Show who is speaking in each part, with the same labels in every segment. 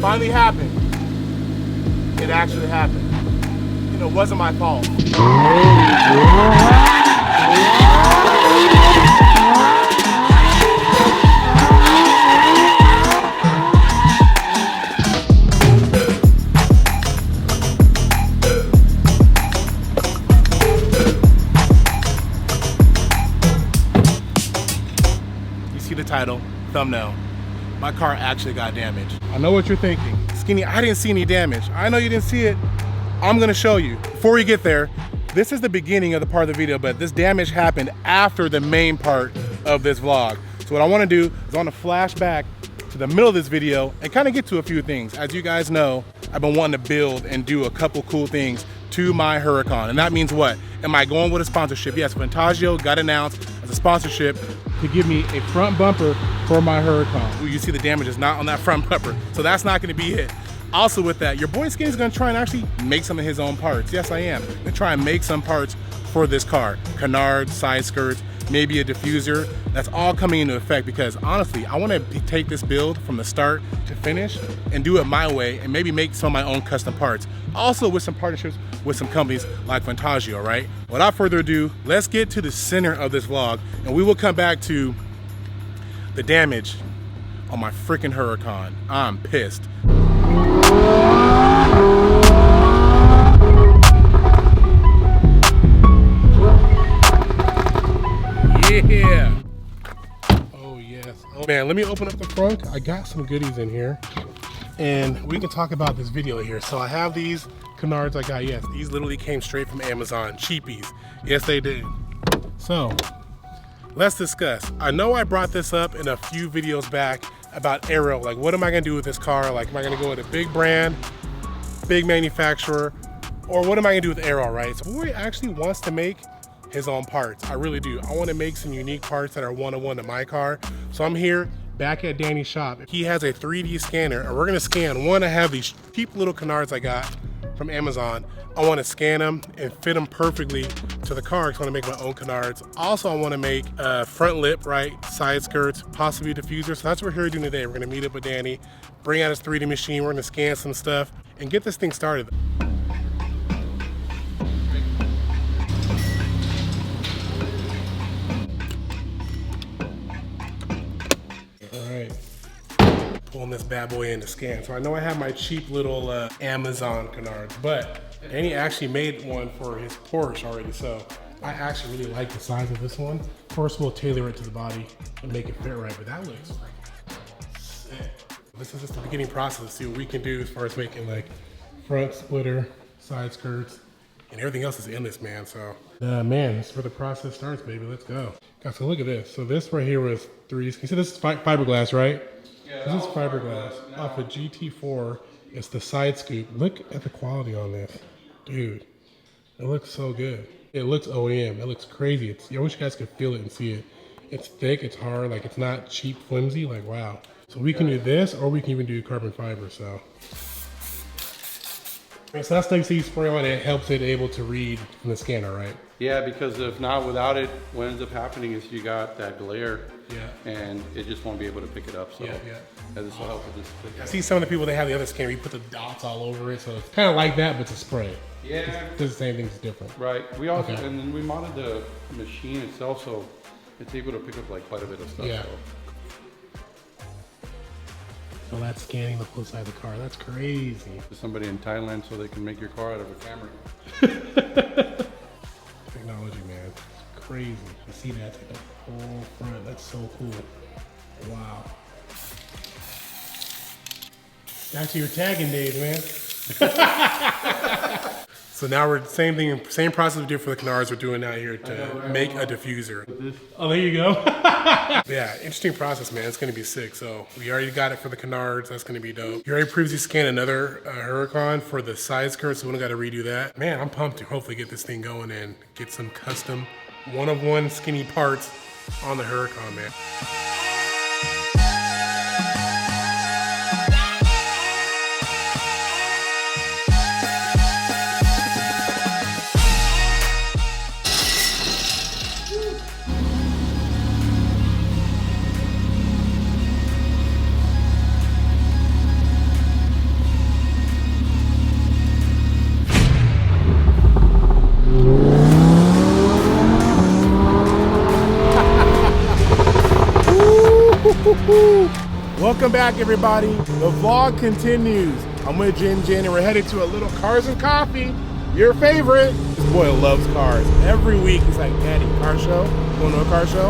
Speaker 1: Finally happened. It actually happened. You know, it wasn't my fault. You see the title, thumbnail. My car actually got damaged. I know what you're thinking. Skinny, I didn't see any damage. I know you didn't see it. I'm gonna show you. Before we get there, this is the beginning of the part of the video, but this damage happened after the main part of this vlog. So what I wanna do is I wanna flash back to the middle of this video and kind of get to a few things. As you guys know, I've been wanting to build and do a couple cool things to my Huracan. And that means what? Am I going with a sponsorship? Yes, Vantaggio got announced as a sponsorship to give me a front bumper for my Huracan. Ooh, you see the damage is not on that front bumper, so that's not gonna be it. Also with that, your boy Skinny's gonna try and actually make some of his own parts. Yes, I am. I'm gonna try and make some parts for this car. Canards, side skirts, maybe a diffuser. That's all coming into effect because honestly, I wanna take this build from the start to finish and do it my way and maybe make some of my own custom parts. Also with some partnerships with some companies like Vantaggio, right? Without further ado, let's get to the center of this vlog and we will come back to the damage on my freaking Huracan. I'm pissed. Yeah. Oh yes. Oh man, let me open up the front. I got some goodies in here and we can talk about this video here. So I have these Canards I got. Yes, these literally came straight from Amazon. Cheapies. Yes, they did. So let's discuss. I know I brought this up in a few videos back about aero. Like, what am I gonna do with this car? Like, am I gonna go with a big brand, big manufacturer, or what am I gonna do with aero, right? So boy actually wants to make his own parts. I really do. I wanna make some unique parts that are one-on-one to my car. So I'm here back at Danny's shop. He has a 3D scanner and we're gonna scan one. I have these cheap little Canards I got from Amazon. I wanna scan them and fit them perfectly to the car because I wanna make my own Canards. Also, I wanna make a front lip, right? Side skirts, possibly a diffuser. So that's what we're here doing today. We're gonna meet up with Danny, bring out his 3D machine. We're gonna scan some stuff and get this thing started. Pulling this bad boy in to scan. So I know I have my cheap little Amazon Canards, but Danny actually made one for his Porsche already. So I actually really like the size of this one. Of course, we'll tailor it to the body and make it fit right, but that looks sick. This is just the beginning process to see what we can do as far as making like front splitter, side skirts, and everything else is endless, man. So man, this is where the process starts, baby. Let's go. Guys, so look at this. So this right here was you see this is fiberglass, right? Yeah, this is fiberglass off a GT4. It's the side scoop. Look at the quality on this. Dude, it looks so good. It looks OEM. It looks crazy. I wish you guys could feel it and see it. It's thick, it's hard, like it's not cheap, flimsy, like wow. So we can do this or we can even do carbon fiber, so. So that's like you spray on it helps it able to read from the scanner, right?
Speaker 2: Yeah, because if not, without it, what ends up happening is you got that glare, and it just won't be able to pick it up. So this will help with this.
Speaker 1: I see some of the people they have the other scanner, you put the dots all over it, so it's kind of like that, but it's a spray.
Speaker 2: Yeah,
Speaker 1: it's the same thing, it's different.
Speaker 2: Right. We also and then we modded the machine itself, so it's able to pick up like quite a bit of stuff.
Speaker 1: Yeah. So that's scanning the full side of the car. That's crazy.
Speaker 2: Somebody in Thailand so they can make your car out of a camera.
Speaker 1: Technology, man. It's crazy. You see that? Like the whole front. That's so cool. Wow. Back to your tagging days, man. So now we're same process we did for the Canards. We're doing out here to make a diffuser. Oh, there you go. Yeah, interesting process, man. It's gonna be sick. So we already got it for the Canards. That's gonna be dope. You already previously scanned another Huracan for the side skirt, so we don't gotta redo that. Man, I'm pumped to hopefully get this thing going and get some custom one-of-one skinny parts on the Huracan, man. Woo-hoo. Welcome back, everybody. The vlog continues. I'm with Jen and we're headed to a little Cars and Coffee, your favorite. This boy loves cars. Every week he's like, Daddy, car show? Going to a car show?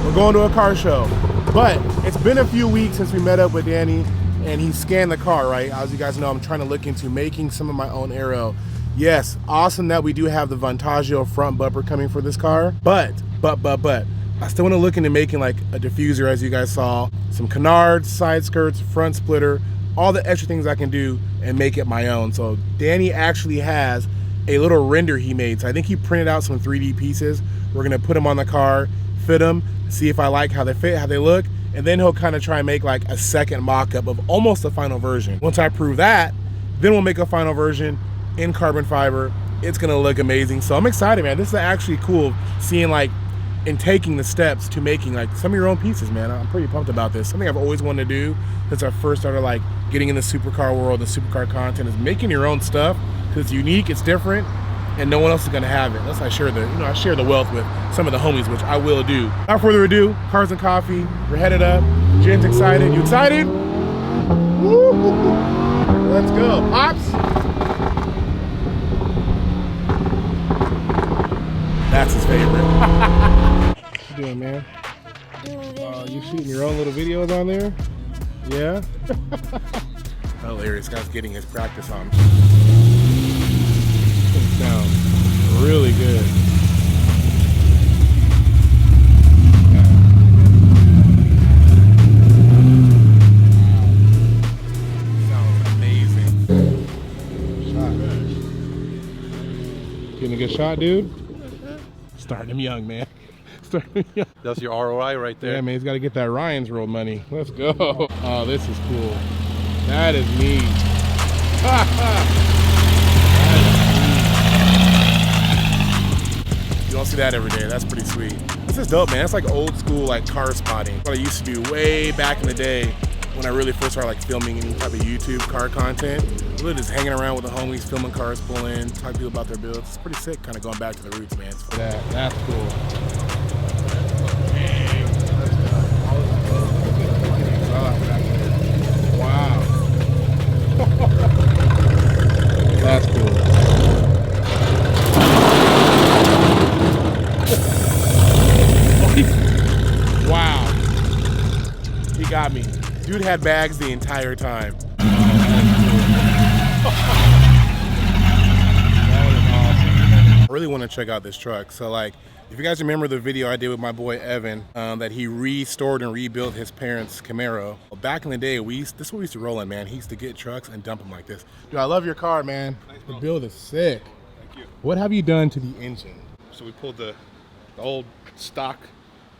Speaker 1: We're going to a car show. But it's been a few weeks since we met up with Danny and he scanned the car, right? As you guys know, I'm trying to look into making some of my own aero. Yes, awesome that we do have the Vantaggio front bumper coming for this car, but, I still want to look into making like a diffuser, as you guys saw, some canards, side skirts, front splitter, all the extra things I can do and make it my own. So Danny actually has a little render he made. So I think he printed out some 3D pieces. We're gonna put them on the car, fit them, see if I like how they fit, how they look, and then he'll kind of try and make like a second mock-up of almost a final version. Once I prove that, then we'll make a final version in carbon fiber. It's gonna look amazing. So I'm excited, man. This is actually cool seeing like and taking the steps to making like some of your own pieces, man. I'm pretty pumped about this. Something I've always wanted to do since I first started like getting in the supercar world, the supercar content, is making your own stuff because it's unique, it's different, and no one else is gonna have it unless I share the, I share the wealth with some of the homies, which I will do. Without further ado, Cars and Coffee, we're headed up. Jen's excited. You excited? Woo! Let's go, Pops. That's his favorite. What you doing, man? You shooting your own little videos on there? Yeah? Hilarious. Guy's getting his practice on. It sounds really good. Sounds amazing. Shot. Getting a good shot, dude? Starting him young, man. Starting him young.
Speaker 2: That's your ROI right there.
Speaker 1: Yeah, man, he's got to get that Ryan's World money. Let's go. Oh, this is cool. That is neat. You don't see that every day. That's pretty sweet. This is dope, man. It's like old school, like car spotting. What I used to do way back in the day when I really first started like filming any type of YouTube car content. Really just hanging around with the homies, filming cars, pulling, talking to people about their builds. It's pretty sick, kind of going back to the roots, man. So that's cool. Wow. That's cool. Wow. He got me. Dude had bags the entire time. I really want to check out this truck. So like, if you guys remember the video I did with my boy Evan, that he restored and rebuilt his parents' Camaro. Well, back in the day, this is what we used to roll in, man. He used to get trucks and dump them like this. Dude, I love your car, man. Thanks, the build is sick.
Speaker 3: Thank you.
Speaker 1: What have you done to the engine?
Speaker 3: So we pulled the old stock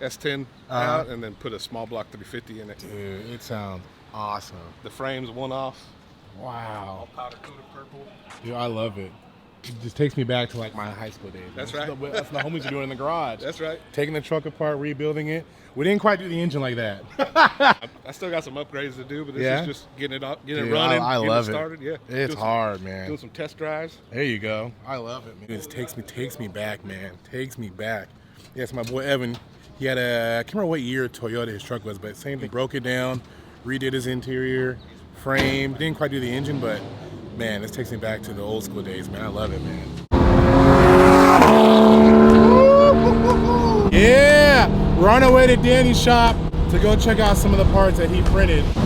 Speaker 3: S10 out and then put a small block 350 in it.
Speaker 1: Dude, it sounds awesome.
Speaker 3: The frame's one off.
Speaker 1: Wow.
Speaker 3: All powder coated purple.
Speaker 1: Dude, I love it. It just takes me back to like my high school days.
Speaker 3: That's right.
Speaker 1: That's what the homies are doing in the garage.
Speaker 3: That's right.
Speaker 1: Taking the truck apart, rebuilding it. We didn't quite do the engine like that.
Speaker 3: I still got some upgrades to do, but this
Speaker 1: Yeah?
Speaker 3: is just getting it up, getting
Speaker 1: Dude,
Speaker 3: it running,
Speaker 1: I
Speaker 3: getting
Speaker 1: love
Speaker 3: it started. Yeah.
Speaker 1: It's hard, man.
Speaker 3: Doing some test drives.
Speaker 1: There you go. I love it, man. It takes me back, man. Takes me back. Yes, my boy Evan, he had I can't remember what year Toyota his truck was, but same thing. Broke it down, redid his interior, frame. Didn't quite do the engine, but man, this takes me back to the old school days, man. I love it, man. Yeah, we're on our way to Danny's shop to go check out some of the parts that he printed. Let's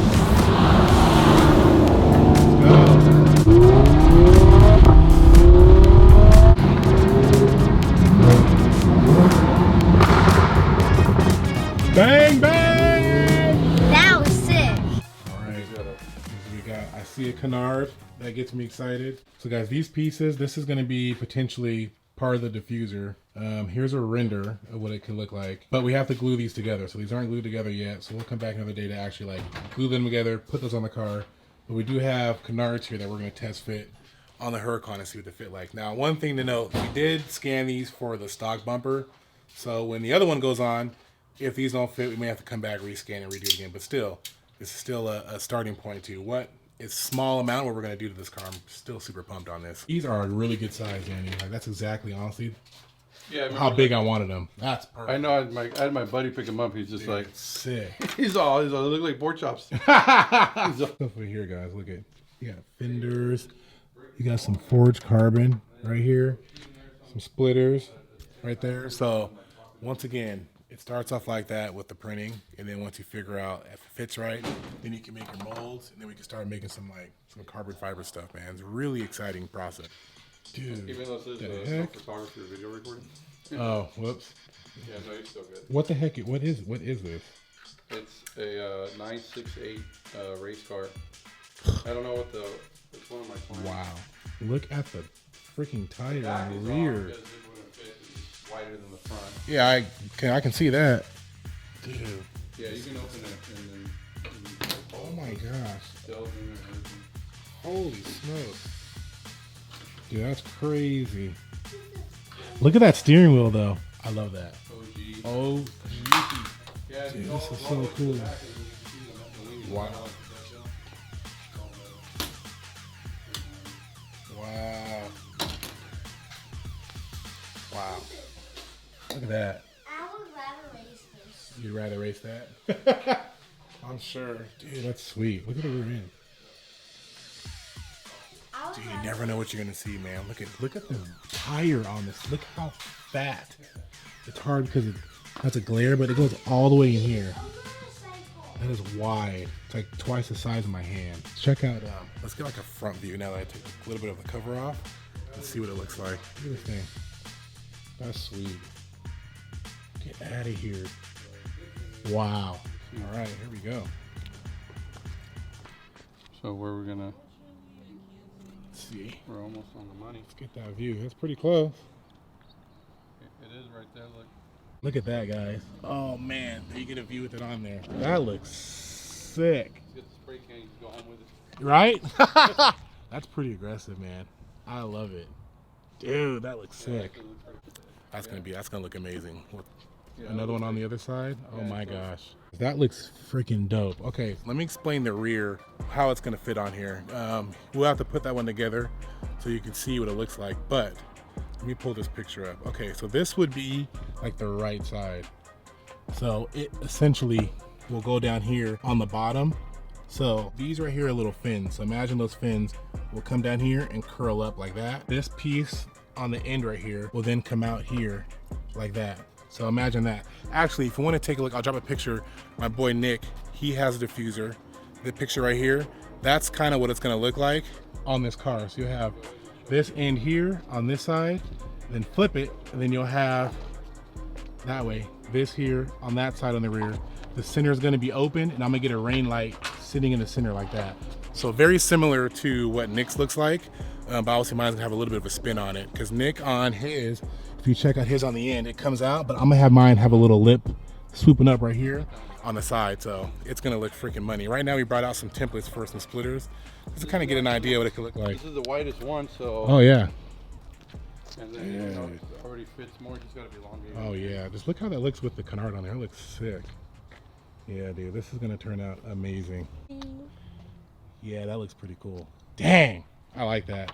Speaker 1: go. Bang, bang!
Speaker 4: That was sick.
Speaker 1: All right, I see a canard. That gets me excited. So guys, these pieces, this is gonna be potentially part of the diffuser. Here's a render of what it could look like, but we have to glue these together. So these aren't glued together yet. So we'll come back another day to actually like glue them together, put those on the car. But we do have canards here that we're gonna test fit on the Huracan and see what they fit like. Now, one thing to note, we did scan these for the stock bumper. So when the other one goes on, if these don't fit, we may have to come back, rescan and redo it again. But still, this is still a starting point to what is small amount what we're gonna do to this car. I'm still super pumped on this. These are a really good size, Andy. Like that's exactly, honestly,
Speaker 2: Yeah,
Speaker 1: how big I wanted them. That's perfect.
Speaker 2: I know. I had my buddy pick him up. He's just like
Speaker 1: sick.
Speaker 2: He's all look like pork chops.
Speaker 1: Stuff over here, guys. Look at, you got fenders. You got some forged carbon right here. Some splitters right there. So once again, it starts off like that with the printing, and then once you figure out if it fits right, then you can make your molds, and then we can start making some carbon fiber stuff, man. It's a really exciting process. Dude,
Speaker 2: even though this is no photography or video recording.
Speaker 1: Oh, whoops.
Speaker 2: Yeah, no, you're still good.
Speaker 1: What the heck? What is this?
Speaker 2: It's a 968 race car. I don't know it's one of my clients.
Speaker 1: Wow. Look at the freaking tire on the rear.
Speaker 2: Wider than the front.
Speaker 1: Yeah, I can see that. Dude.
Speaker 2: Yeah, you can open it and then.
Speaker 1: Oh my gosh. Holy smokes. Dude, that's crazy. Look at that steering wheel, though. I love that. OG. Yeah, dude, this is so cool. Wow. Wow. Wow. Look at that.
Speaker 4: I would rather race this.
Speaker 1: You'd rather race that? I'm sure. Dude, that's sweet. Look at the rear end. Dude, you never know what you're gonna see, man. Look at the tire on this. Look how fat. It's hard because it has a glare, but it goes all the way in here. That is wide. It's like twice the size of my hand. Check out. Let's get like a front view now that I took a little bit of the cover off. Let's see what it looks like. Look at this thing. That's sweet. Get out of here. Wow. All right, here we go.
Speaker 2: So where we're gonna?
Speaker 1: Let's see.
Speaker 2: We're almost on the money.
Speaker 1: Let's get that view. That's pretty close.
Speaker 2: It is right there. Look.
Speaker 1: Look at that, guys. Oh man, you get a view with it on there. That looks sick.
Speaker 2: Let's get the spray can. You can go home with it.
Speaker 1: Right? That's pretty aggressive, man. I love it. Dude, that looks sick. That's gonna look amazing. Another one on the other side. Oh my gosh, that looks freaking dope. Okay, let me explain the rear, how it's gonna fit on here. We'll have to put that one together so you can see what it looks like. But let me pull this picture up. Okay, so this would be like the right side. So it essentially will go down here on the bottom. So these right here are little fins. So imagine those fins will come down here and curl up like that. This piece on the end right here will then come out here like that. So imagine that. Actually, if you want to take a look, I'll drop a picture. My boy Nick, he has a diffuser. The picture right here, that's kind of what it's gonna look like on this car. So you have this end here on this side, then flip it, and then you'll have that way, this here on that side on the rear. The center is gonna be open, and I'm gonna get a rain light sitting in the center like that. So very similar to what Nick's looks like, but obviously mine's gonna have a little bit of a spin on it, because Nick on his, if you check out his on the end, it comes out, but I'm gonna have mine have a little lip swooping up right here on the side, so it's gonna look freaking money. Right now we brought out some templates for some splitters, just to kind of get an idea what it could look like.
Speaker 2: This is the widest one, so.
Speaker 1: Oh yeah.
Speaker 2: And then you know, it already fits more, just gotta be elongated.
Speaker 1: Oh yeah, just look how that looks with the canard on there. It looks sick. Yeah, dude, this is gonna turn out amazing. Yeah, that looks pretty cool. Dang, I like that.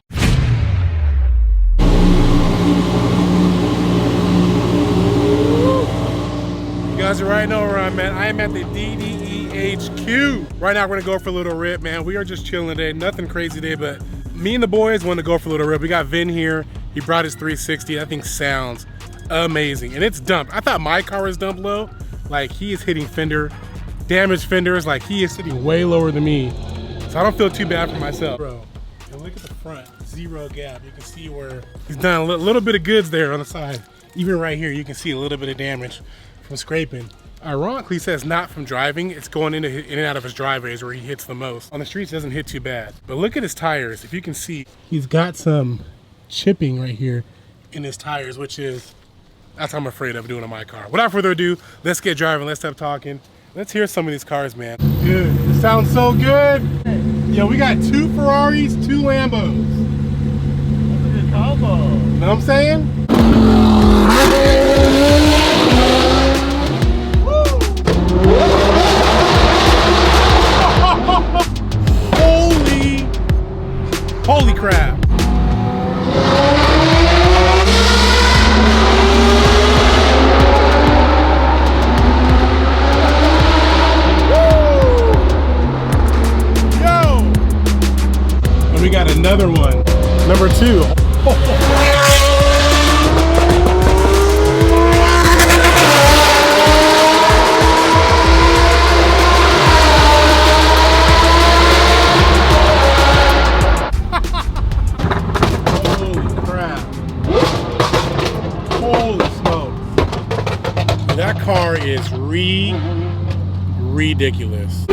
Speaker 1: You guys already know where I'm at. I am at the DDEHQ. Right now we're gonna go for a little rip, man. We are just chilling today, nothing crazy today, but me and the boys want to go for a little rip. We got Vin here. He brought his 360. That thing sounds amazing, and it's dumped. I thought my car was dumped low. Like, he is hitting damaged fenders. Like, he is sitting way lower than me. So I don't feel too bad for myself. Bro, and look at the front, zero gap. You can see where he's done a little bit of goods there on the side. Even right here, you can see a little bit of damage from scraping. Ironically, he says not from driving. It's going in and out of his driveways where he hits the most. On the streets, it doesn't hit too bad. But look at his tires. If you can see, he's got some chipping right here in his tires, that's what I'm afraid of doing on my car. Without further ado, let's get driving. Let's stop talking. Let's hear some of these cars, man. Dude, it sounds so good. Yo, we got 2 Ferraris, 2 Lambos.
Speaker 5: That's a good combo.
Speaker 1: You know what I'm saying? Holy crap. another one. Number 2. Holy crap. Holy smokes. That car is ridiculous.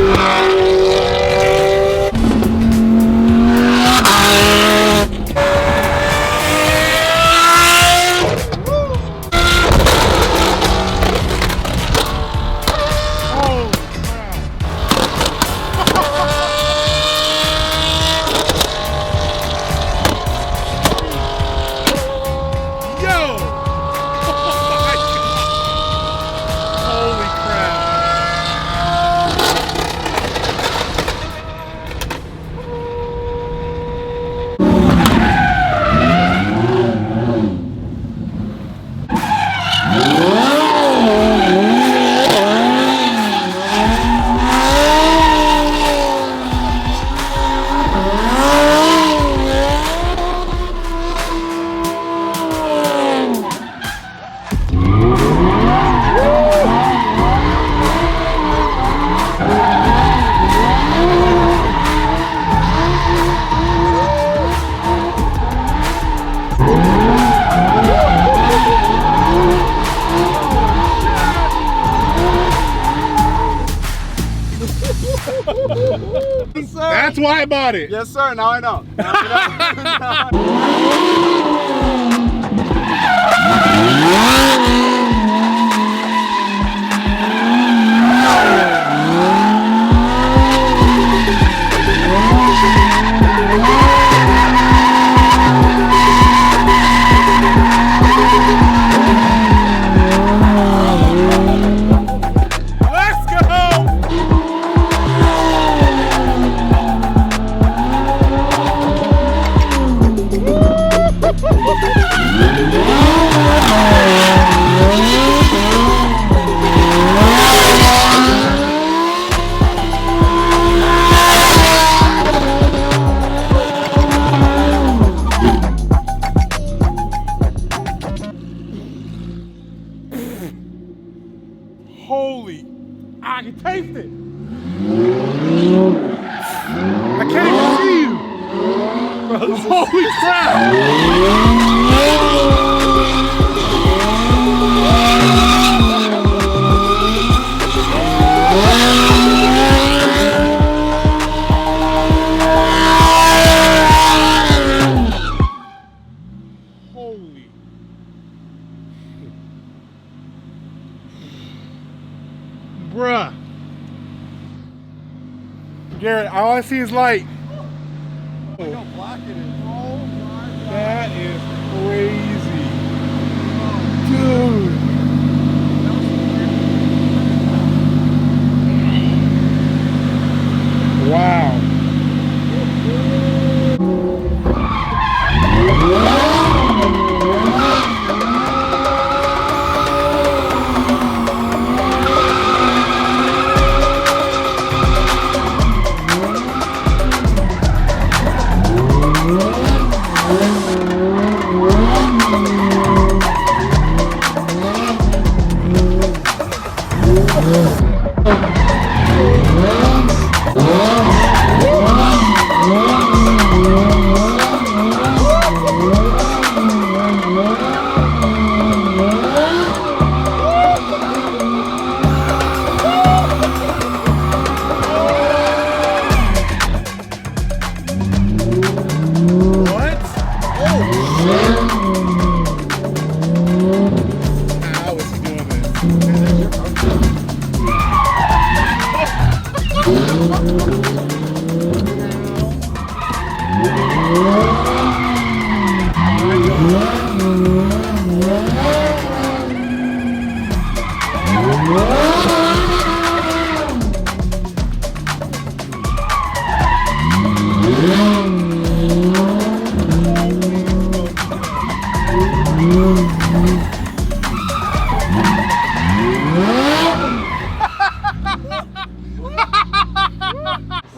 Speaker 1: That's why I bought it.
Speaker 5: Yes, sir. Now I know. Now I
Speaker 1: Let's go! Holy, I can taste it. I can't even see you. Holy crap. Holy. Bruh. Garrett, all I see is light. That is crazy. Dude. Wow.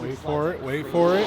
Speaker 1: Wait for it, wait for it.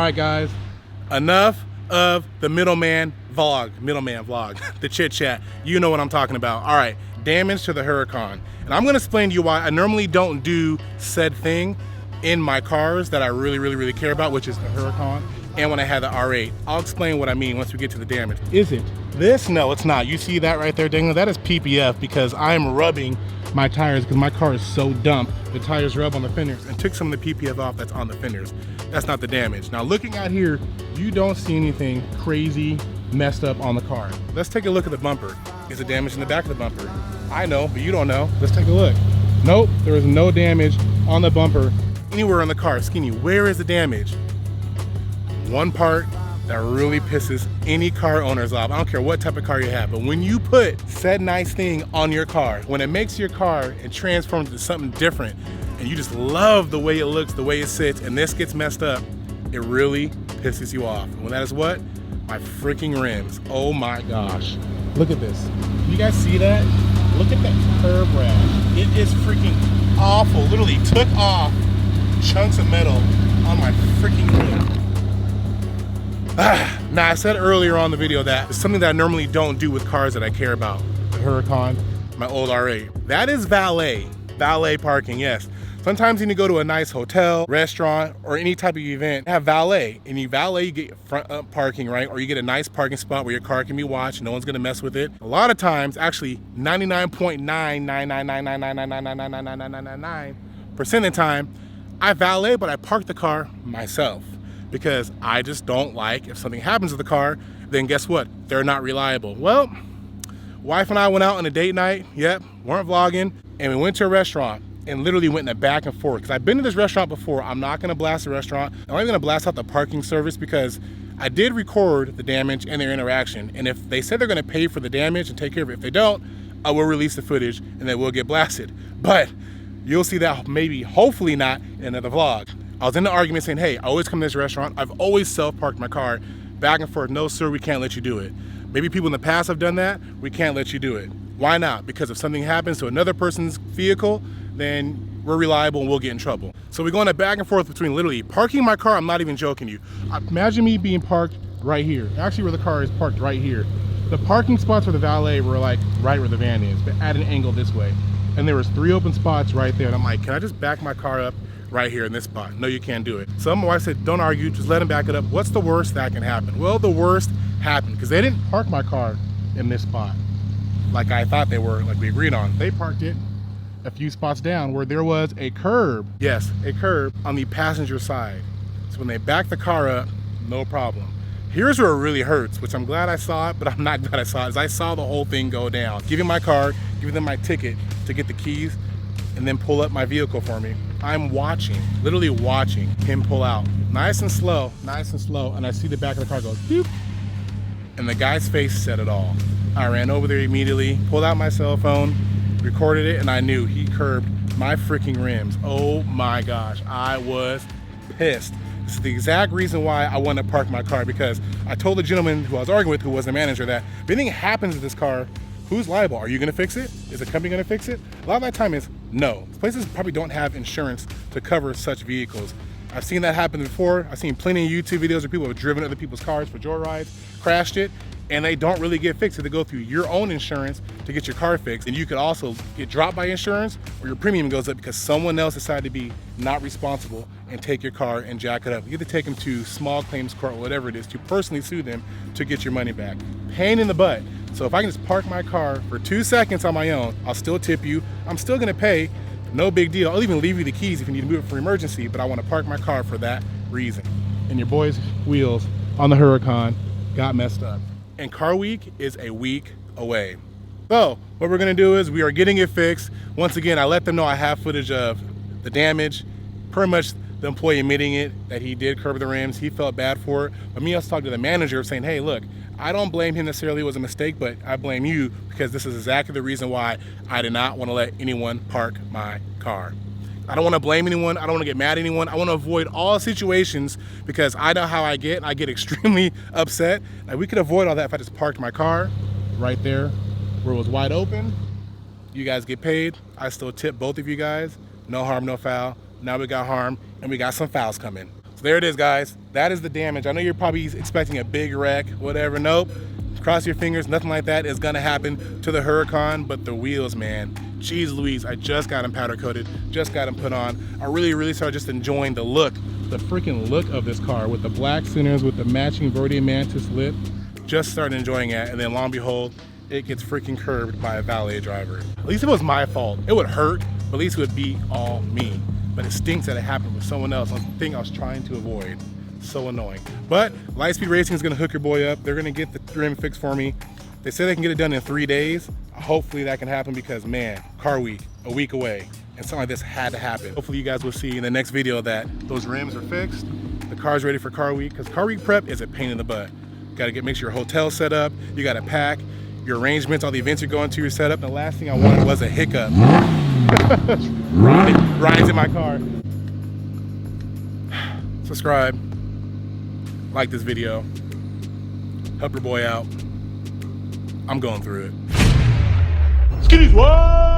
Speaker 1: right, guys, enough of the middleman vlog, the chit chat. You know what I'm talking about. All right, damage to the Huracan. And I'm gonna explain to you why I normally don't do said thing in my cars that I really care about, which is the Huracan, and when I had the R8. I'll explain what I mean once we get to the damage. Is it this? No, it's not. You see that right there, Daniel? That is PPF because I'm rubbing my tires because my car is so dumb. The tires rub on the fenders and took some of the PPF off that's on the fenders. That's not the damage. Now looking out here, you don't see anything crazy messed up on the car. Let's take a look at the bumper. Is there damage in the back of the bumper? I know, but you don't know. Let's take a look. Nope, there is no damage on the bumper anywhere on the car. Skinny, where is the damage? One part that really pisses any car owners off. I don't care what type of car you have, but when you put said nice thing on your car, when it makes your car and transforms into something different, and you just love the way it looks, the way it sits, and this gets messed up, it really pisses you off. And when that is what? My freaking rims. Oh my gosh. Look at this. You guys see that? Look at that curb rash. It is freaking awful. Literally took off chunks of metal on my freaking rim. Now I said earlier on the video that it's something that I normally don't do with cars that I care about. The Huracan, my old R8. That is valet parking, yes. Sometimes you need to go to a nice hotel, restaurant, or any type of event, have valet. And you valet, you get front up parking, right? Or you get a nice parking spot where your car can be watched, no one's gonna mess with it. A lot of times, actually 99.99999999999% of the time, I valet, but I park the car myself. Because I just don't like, if something happens to the car, then guess what? They're not reliable. Well, wife and I went out on a date night, yep, weren't vlogging, and we went to a restaurant and literally went in a back and forth. Because I've been to this restaurant before, I'm not gonna blast the restaurant. I'm not even gonna blast out the parking service because I did record the damage and their interaction. And if they said they're gonna pay for the damage and take care of it, if they don't, I will release the footage and they will get blasted. But you'll see that maybe, hopefully not, in another vlog. I was in the argument saying, hey, I always come to this restaurant. I've always self-parked my car back and forth. No, sir, we can't let you do it. Maybe people in the past have done that. We can't let you do it. Why not? Because if something happens to another person's vehicle, then we're reliable and we'll get in trouble. So we're going back and forth between literally parking my car. I'm not even joking you. Imagine me being parked right here. Actually, where the car is parked right here. The parking spots for the valet were like right where the van is, but at an angle this way. And there was 3 open spots right there. And I'm like, can I just back my car up right here in this spot? No, you can't do it. So my wife said, don't argue, just let him back it up. What's the worst that can happen? Well, the worst happened because they didn't park my car in this spot like I thought they were, like we agreed on. They parked it a few spots down where there was a curb. Yes, a curb on the passenger side. So when they backed the car up, no problem. Here's where it really hurts, which I'm glad I saw it, but I'm not glad I saw it, is I saw the whole thing go down. Giving my car, giving them my ticket to get the keys, and then pull up my vehicle for me. I'm watching, literally watching him pull out. Nice and slow, and I see the back of the car go boop, and the guy's face said it all. I ran over there immediately, pulled out my cell phone, recorded it, and I knew he curbed my freaking rims. Oh my gosh, I was pissed. This is the exact reason why I want to park my car, because I told the gentleman who I was arguing with, who was the manager, that if anything happens to this car, who's liable? Are you gonna fix it? Is the company gonna fix it? A lot of that time is no. Places probably don't have insurance to cover such vehicles. I've seen that happen before. I've seen plenty of YouTube videos where people have driven other people's cars for joyrides, crashed it, and they don't really get fixed. So they go through your own insurance to get your car fixed. And you could also get dropped by insurance, or your premium goes up because someone else decided to be not responsible and take your car and jack it up. You get to take them to small claims court, or whatever it is, to personally sue them to get your money back. Pain in the butt. So if I can just park my car for 2 seconds on my own, I'll still tip you. I'm still gonna pay, no big deal. I'll even leave you the keys if you need to move it for emergency, but I wanna park my car for that reason. And your boy's wheels on the Huracan got messed up. And car week is a week away. So what we're gonna do is we are getting it fixed. Once again, I let them know I have footage of the damage, pretty much the employee admitting it, that he did curb the rims. He felt bad for it. But me also talked to the manager saying, hey, look, I don't blame him necessarily, it was a mistake, but I blame you because this is exactly the reason why I did not want to let anyone park my car. I don't want to blame anyone. I don't want to get mad at anyone. I want to avoid all situations because I know how I get. I get extremely upset. Like, we could avoid all that if I just parked my car right there where it was wide open. You guys get paid. I still tip both of you guys. No harm, no foul. Now we got harm and we got some fouls coming. So there it is, guys. That is the damage. I know you're probably expecting a big wreck, whatever. Nope. Cross your fingers, nothing like that is gonna happen to the Huracan, but the wheels, man. Jeez Louise, I just got them powder coated, just got them put on. I really started just enjoying the look, the freaking look of this car with the black centers, with the matching Verde Mantis lip. Just started enjoying it, and then lo and behold, it gets freaking curbed by a valet driver. At least if it was my fault, it would hurt, but at least it would be all me. But it stinks that it happened with someone else. That's the thing I was trying to avoid. So annoying. But Lightspeed Racing is gonna hook your boy up. They're gonna get the trim fixed for me. They say they can get it done in 3 days. Hopefully that can happen because, man, car week, a week away, and something like this had to happen. Hopefully you guys will see in the next video that those rims are fixed, the car's ready for car week, because car week prep is a pain in the butt. You gotta make sure your hotel's set up, you gotta pack, your arrangements, all the events you're going to, you're set up. And the last thing I wanted was a hiccup. Ryan's in my car. Subscribe, like this video, help your boy out. I'm going through it. Skinny's what?